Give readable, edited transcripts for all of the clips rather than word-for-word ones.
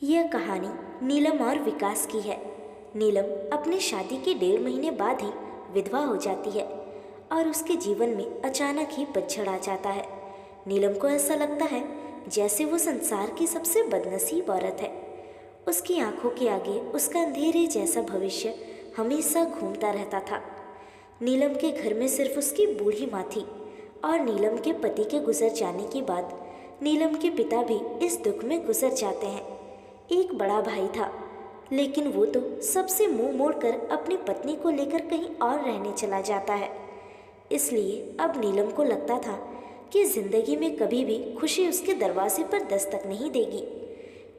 यह कहानी नीलम और विकास की है। नीलम अपनी शादी के 1.5 महीने बाद ही विधवा हो जाती है और उसके जीवन में अचानक ही पतझड़ आ जाता है। नीलम को ऐसा लगता है जैसे वो संसार की सबसे बदनसीब औरत है। उसकी आंखों के आगे उसका अंधेरे जैसा भविष्य हमेशा घूमता रहता था। नीलम के घर में सिर्फ उसकी बूढ़ी माँ थी और नीलम के पति के गुजर जाने के बाद नीलम के पिता भी इस दुख में गुजर जाते हैं। एक बड़ा भाई था, लेकिन वो तो सबसे मुंह मोड़कर अपनी पत्नी को लेकर कहीं और रहने चला जाता है। इसलिए अब नीलम को लगता था कि जिंदगी में कभी भी खुशी उसके दरवाजे पर दस्तक नहीं देगी।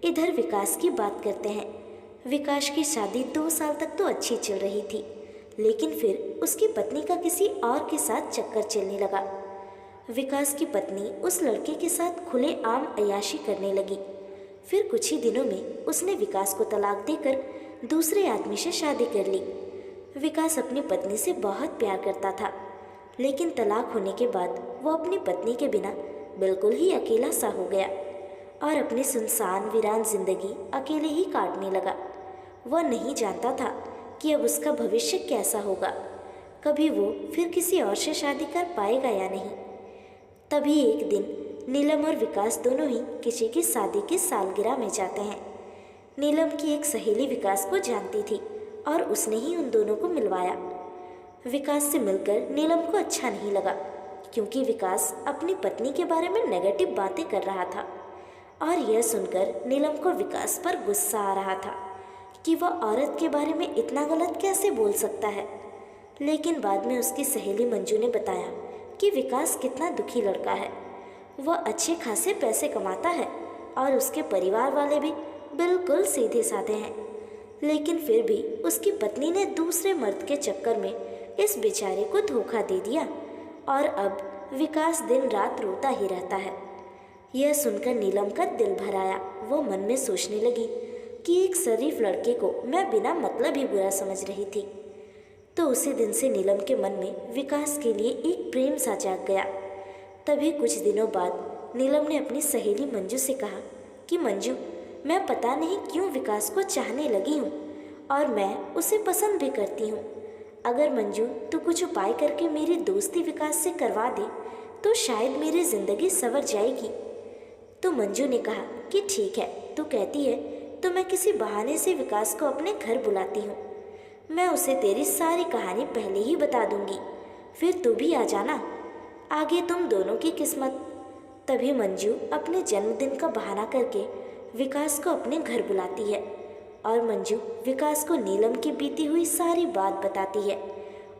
इधर विकास की बात करते हैं। विकास की शादी 2 साल तक तो अच्छी चल रही थी, लेकिन फिर उसकी पत्नी का किसी और के साथ चक्कर चलने लगा। विकास की पत्नी उस लड़के के साथ खुलेआम अय्याशी करने लगी। फिर कुछ ही दिनों में उसने विकास को तलाक देकर दूसरे आदमी से शादी कर ली। विकास अपनी पत्नी से बहुत प्यार करता था, लेकिन तलाक होने के बाद वो अपनी पत्नी के बिना बिल्कुल ही अकेला सा हो गया और अपनी सुनसान वीरान जिंदगी अकेले ही काटने लगा। वह नहीं जानता था कि अब उसका भविष्य कैसा होगा, कभी वो फिर किसी और से शादी कर पाएगा या नहीं। तभी एक दिन नीलम और विकास दोनों ही किसी की शादी की सालगिरह में जाते हैं। नीलम की एक सहेली विकास को जानती थी और उसने ही उन दोनों को मिलवाया। विकास से मिलकर नीलम को अच्छा नहीं लगा, क्योंकि विकास अपनी पत्नी के बारे में नेगेटिव बातें कर रहा था और यह सुनकर नीलम को विकास पर गुस्सा आ रहा था कि वह औरत के बारे में इतना गलत कैसे बोल सकता है। लेकिन बाद में उसकी सहेली मंजू ने बताया कि विकास कितना दुखी लड़का है। वह अच्छे खासे पैसे कमाता है और उसके परिवार वाले भी बिल्कुल सीधे साधे हैं, लेकिन फिर भी उसकी पत्नी ने दूसरे मर्द के चक्कर में इस बेचारे को धोखा दे दिया और अब विकास दिन रात रोता ही रहता है। यह सुनकर नीलम का दिल भर आया। वो मन में सोचने लगी कि एक शरीफ लड़के को मैं बिना मतलब ही बुरा समझ रही थी। तो उसी दिन से नीलम के मन में विकास के लिए एक प्रेम सा जाग गया। तभी कुछ दिनों बाद नीलम ने अपनी सहेली मंजू से कहा कि मंजू, मैं पता नहीं क्यों विकास को चाहने लगी हूँ और मैं उसे पसंद भी करती हूँ। अगर मंजू तू कुछ उपाय करके मेरी दोस्ती विकास से करवा दे तो शायद मेरी जिंदगी संवर जाएगी। तो मंजू ने कहा कि ठीक है, तू कहती है तो मैं किसी बहाने से विकास को अपने घर बुलाती हूँ। मैं उसे तेरी सारी कहानी पहले ही बता दूंगी, फिर तू भी आ जाना, आगे तुम दोनों की किस्मत। तभी मंजू अपने जन्मदिन का बहाना करके विकास को अपने घर बुलाती है और मंजू विकास को नीलम की बीती हुई सारी बात बताती है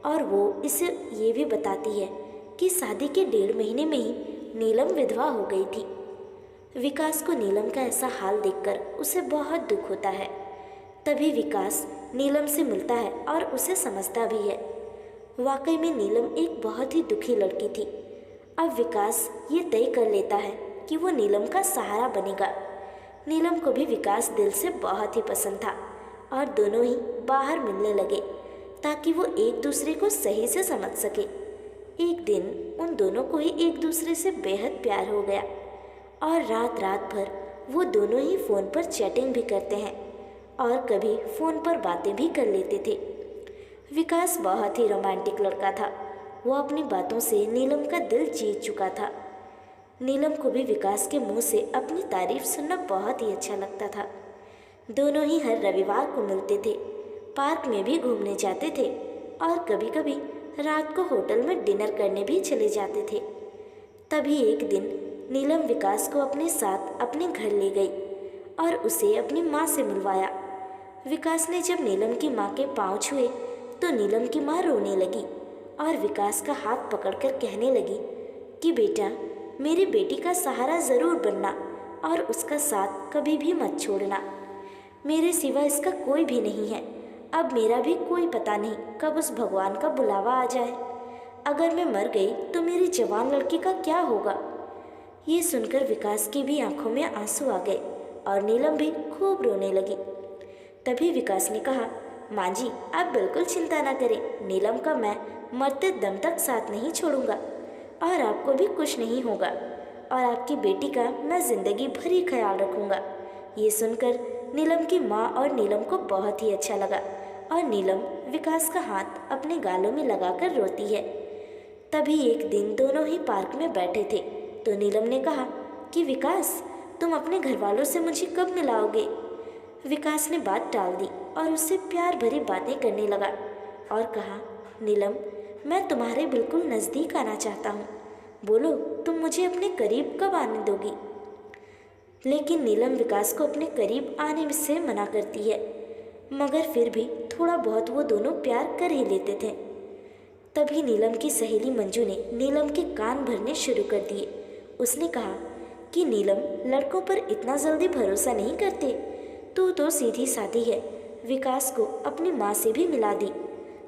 और वो इसे ये भी बताती है कि शादी के 1.5 महीने में ही नीलम विधवा हो गई थी। विकास को नीलम का ऐसा हाल देखकर उसे बहुत दुख होता है। तभी विकास नीलम से मिलता है और उसे समझता भी है। वाकई में नीलम एक बहुत ही दुखी लड़की थी। अब विकास ये तय कर लेता है कि वो नीलम का सहारा बनेगा। नीलम को भी विकास दिल से बहुत ही पसंद था और दोनों ही बाहर मिलने लगे ताकि वो एक दूसरे को सही से समझ सके। एक दिन उन दोनों को ही एक दूसरे से बेहद प्यार हो गया और रात रात भर वो दोनों ही फ़ोन पर चैटिंग भी करते हैं और कभी फ़ोन पर बातें भी कर लेते थे। विकास बहुत ही रोमांटिक लड़का था। वो अपनी बातों से नीलम का दिल जीत चुका था। नीलम को भी विकास के मुंह से अपनी तारीफ सुनना बहुत ही अच्छा लगता था। दोनों ही हर रविवार को मिलते थे, पार्क में भी घूमने जाते थे और कभी कभी रात को होटल में डिनर करने भी चले जाते थे। तभी एक दिन नीलम विकास को अपने साथ अपने घर ले गई और उसे अपनी माँ से मिलवाया। विकास ने जब नीलम की माँ के पाँव छुए तो नीलम की माँ रोने लगी और विकास का हाथ पकड़कर कहने लगी कि बेटा, मेरी बेटी का सहारा ज़रूर बनना और उसका साथ कभी भी मत छोड़ना। मेरे सिवा इसका कोई भी नहीं है। अब मेरा भी कोई पता नहीं कब उस भगवान का बुलावा आ जाए। अगर मैं मर गई तो मेरी जवान लड़की का क्या होगा। ये सुनकर विकास की भी आंखों में आंसू आ गए और नीलम भी खूब रोने लगी। तभी विकास ने कहा, माँ जी, आप बिल्कुल चिंता ना करें। नीलम का मैं मरते दम तक साथ नहीं छोड़ूंगा और आपको भी कुछ नहीं होगा और आपकी बेटी का मैं जिंदगी भर ही ख्याल रखूंगा। ये सुनकर नीलम की माँ और नीलम को बहुत ही अच्छा लगा और नीलम विकास का हाथ अपने गालों में लगाकर रोती है। तभी एक दिन दोनों ही पार्क में बैठे थे तो नीलम ने कहा कि विकास, तुम अपने घर वालों से मुझे कब मिलाओगे? विकास ने बात टाल दी और उससे प्यार भरी बातें करने लगा और कहा, नीलम, मैं तुम्हारे बिल्कुल नज़दीक आना चाहता हूँ। बोलो, तुम मुझे अपने करीब कब आने दोगी? लेकिन नीलम विकास को अपने करीब आने से मना करती है, मगर फिर भी थोड़ा बहुत वो दोनों प्यार कर ही लेते थे। तभी नीलम की सहेली मंजू ने नीलम के कान भरने शुरू कर दिए। उसने कहा कि नीलम, लड़कों पर इतना जल्दी भरोसा नहीं करते। तू तो सीधी सादी है, विकास को अपनी माँ से भी मिला दी,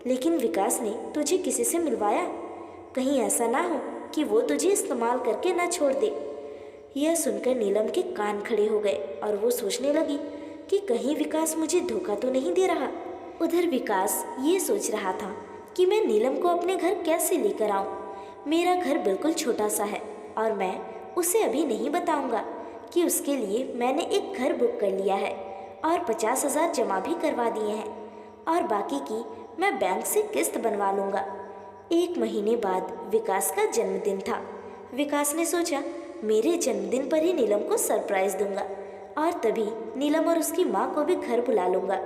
लेकिन विकास ने तुझे किसी से मिलवाया? कहीं ऐसा ना हो कि वो तुझे इस्तेमाल करके ना छोड़ दे। यह सुनकर नीलम के कान खड़े हो गए और वो सोचने लगी कि कहीं विकास मुझे धोखा तो नहीं दे रहा। उधर विकास ये सोच रहा था कि मैं नीलम को अपने घर कैसे लेकर आऊं। मेरा घर बिल्कुल छोटा सा है और मैं उसे अभी नहीं बताऊंगा कि उसके लिए मैंने एक घर बुक कर लिया है और 50,000 जमा भी करवा दिए हैं और बाकी की मैं बैंक से किस्त बनवा लूँगा। 1 महीने बाद विकास का जन्मदिन था। विकास ने सोचा मेरे जन्मदिन पर ही नीलम को सरप्राइज दूंगा और तभी नीलम और उसकी माँ को भी घर बुला लूँगा।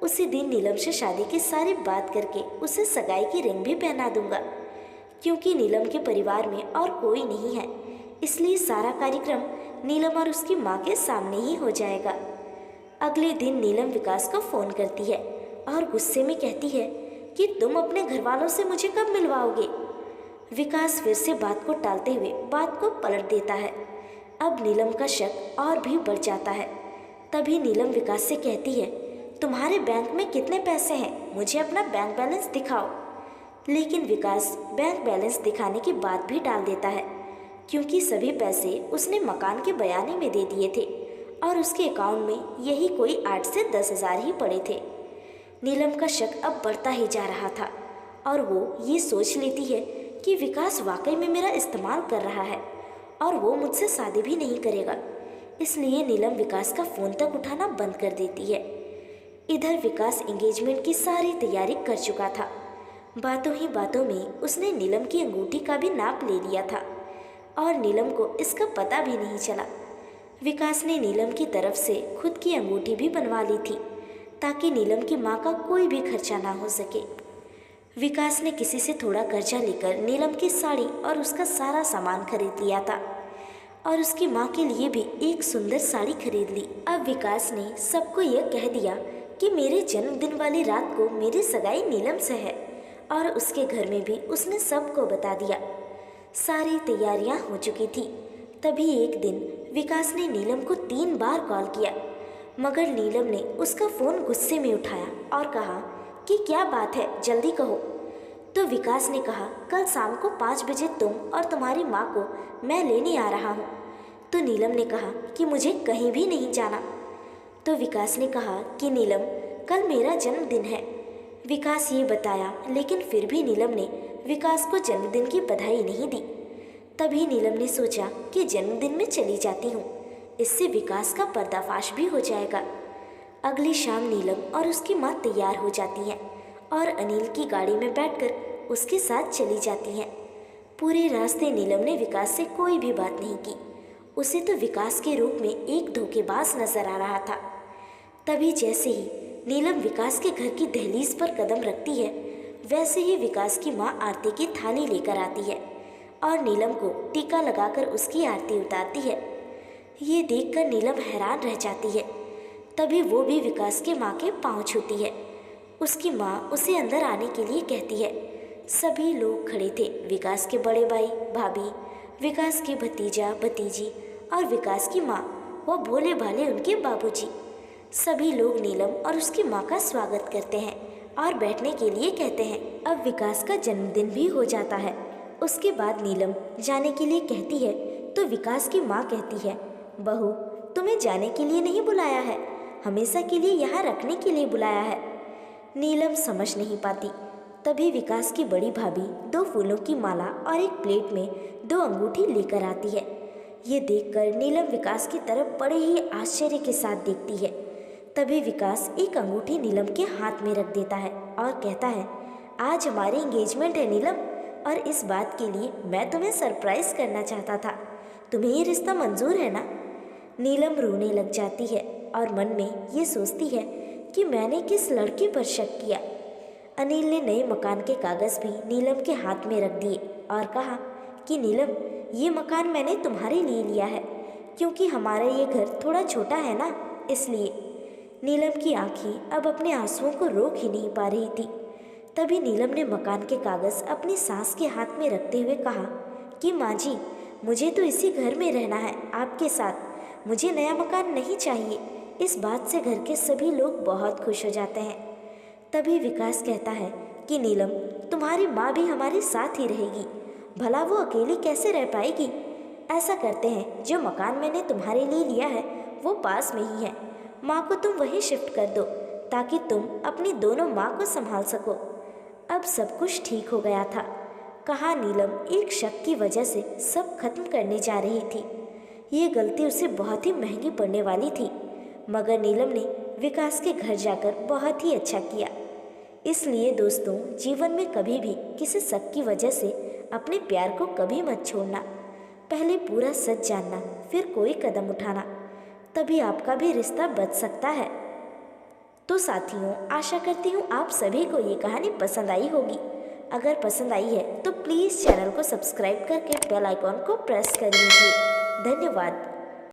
उसी दिन नीलम से शादी की सारी बात करके उसे सगाई की रिंग भी पहना दूंगा। क्योंकि नीलम के परिवार में और कोई नहीं है, इसलिए सारा कार्यक्रम नीलम और उसकी माँ के सामने ही हो जाएगा। अगले दिन नीलम विकास को फ़ोन करती है और गुस्से में कहती है कि तुम अपने घर वालों से मुझे कब मिलवाओगे? विकास फिर से बात को टालते हुए बात को पलट देता है। अब नीलम का शक और भी बढ़ जाता है। तभी नीलम विकास से कहती है, तुम्हारे बैंक में कितने पैसे हैं? मुझे अपना बैंक बैलेंस दिखाओ। लेकिन विकास बैंक बैलेंस दिखाने की बात भी टाल देता है, क्योंकि सभी पैसे उसने मकान के बयाने में दे दिए थे और उसके अकाउंट में यही कोई 8 से 10,000 ही पड़े थे। नीलम का शक अब बढ़ता ही जा रहा था और वो ये सोच लेती है कि विकास वाकई में मेरा इस्तेमाल कर रहा है और वो मुझसे शादी भी नहीं करेगा। इसलिए नीलम विकास का फ़ोन तक उठाना बंद कर देती है। इधर विकास एंगेजमेंट की सारी तैयारी कर चुका था। बातों ही बातों में उसने नीलम की अंगूठी का भी नाप ले लिया था और नीलम को इसका पता भी नहीं चला। विकास ने नीलम की तरफ से खुद की अंगूठी भी बनवा ली थी ताकि नीलम की माँ का कोई भी खर्चा ना हो सके। विकास ने किसी से थोड़ा कर्जा लेकर नीलम की साड़ी और उसका सारा सामान खरीद लिया था और उसकी माँ के लिए भी एक सुंदर साड़ी खरीद ली। अब विकास ने सबको यह कह दिया कि मेरे जन्मदिन वाली रात को मेरी सगाई नीलम से है और उसके घर में भी उसने सबको बता दिया। सारी तैयारियां हो चुकी थी। तभी एक दिन विकास ने नीलम को 3 बार कॉल किया, मगर नीलम ने उसका फ़ोन गुस्से में उठाया और कहा कि क्या बात है, जल्दी कहो। तो विकास ने कहा, कल शाम को 5 बजे तुम और तुम्हारी माँ को मैं लेने आ रहा हूँ। तो नीलम ने कहा कि मुझे कहीं भी नहीं जाना। तो विकास ने कहा कि नीलम, कल मेरा जन्मदिन है। विकास ये बताया, लेकिन फिर भी नीलम ने विकास को जन्मदिन की बधाई नहीं दी। तभी नीलम ने सोचा कि जन्मदिन में चली जाती हूँ, इससे विकास का पर्दाफाश भी हो जाएगा। अगली शाम नीलम और उसकी माँ तैयार हो जाती हैं और अनिल की गाड़ी में बैठकर उसके साथ चली जाती हैं। पूरे रास्ते नीलम ने विकास से कोई भी बात नहीं की। उसे तो विकास के रूप में एक धोखेबाज नजर आ रहा था। तभी जैसे ही नीलम विकास के घर की दहलीज पर कदम रखती है, वैसे ही विकास की माँ आरती की थाली लेकर आती है और नीलम को टीका लगाकर उसकी आरती उतारती है। ये देखकर नीलम हैरान रह जाती है। तभी वो भी विकास के माँ के पाँव छूती है। उसकी माँ उसे अंदर आने के लिए कहती है। सभी लोग खड़े थे, विकास के बड़े भाई भाभी, विकास के भतीजा भतीजी और विकास की माँ व भोले भाले उनके बाबूजी। सभी लोग नीलम और उसकी माँ का स्वागत करते हैं और बैठने के लिए कहते हैं। अब विकास का जन्मदिन भी हो जाता है। उसके बाद नीलम जाने के लिए कहती है तो विकास की माँ कहती है, बहू, तुम्हें जाने के लिए नहीं बुलाया है, हमेशा के लिए यहाँ रखने के लिए बुलाया है। नीलम समझ नहीं पाती। तभी विकास की बड़ी भाभी 2 फूलों की माला और एक प्लेट में 2 अंगूठी लेकर आती है। ये देखकर नीलम विकास की तरफ बड़े ही आश्चर्य के साथ देखती है। तभी विकास एक अंगूठी नीलम के हाथ में रख देता है और कहता है, आज हमारी एंगेजमेंट है नीलम, और इस बात के लिए मैं तुम्हें सरप्राइज करना चाहता था। तुम्हें ये रिश्ता मंजूर है ना? नीलम रोने लग जाती है और मन में ये सोचती है कि मैंने किस लड़के पर शक किया। अनिल ने नए मकान के कागज़ भी नीलम के हाथ में रख दिए और कहा कि नीलम, ये मकान मैंने तुम्हारे लिए लिया है, क्योंकि हमारा ये घर थोड़ा छोटा है ना, इसलिए। नीलम की आंखें अब अपने आंसुओं को रोक ही नहीं पा रही थी। तभी नीलम ने मकान के कागज़ अपनी सास के हाथ में रखते हुए कहा कि माँ जी, मुझे तो इसी घर में रहना है आपके साथ, मुझे नया मकान नहीं चाहिए। इस बात से घर के सभी लोग बहुत खुश हो जाते हैं। तभी विकास कहता है कि नीलम, तुम्हारी माँ भी हमारे साथ ही रहेगी, भला वो अकेली कैसे रह पाएगी? ऐसा करते हैं, जो मकान मैंने तुम्हारे लिए लिया है वो पास में ही है, माँ को तुम वहीं शिफ्ट कर दो ताकि तुम अपनी दोनों माँ को संभाल सको। अब सब कुछ ठीक हो गया था। कहाँ नीलम एक शक की वजह से सब खत्म करने जा रही थी। ये गलती उसे बहुत ही महंगी पड़ने वाली थी, मगर नीलम ने विकास के घर जाकर बहुत ही अच्छा किया। इसलिए दोस्तों, जीवन में कभी भी किसी शक की वजह से अपने प्यार को कभी मत छोड़ना। पहले पूरा सच जानना, फिर कोई कदम उठाना, तभी आपका भी रिश्ता बच सकता है। तो साथियों, आशा करती हूँ आप सभी को ये कहानी पसंद आई होगी। अगर पसंद आई है तो प्लीज़ चैनल को सब्सक्राइब करके बेल आइकॉन को प्रेस कर लीजिए। धन्यवाद।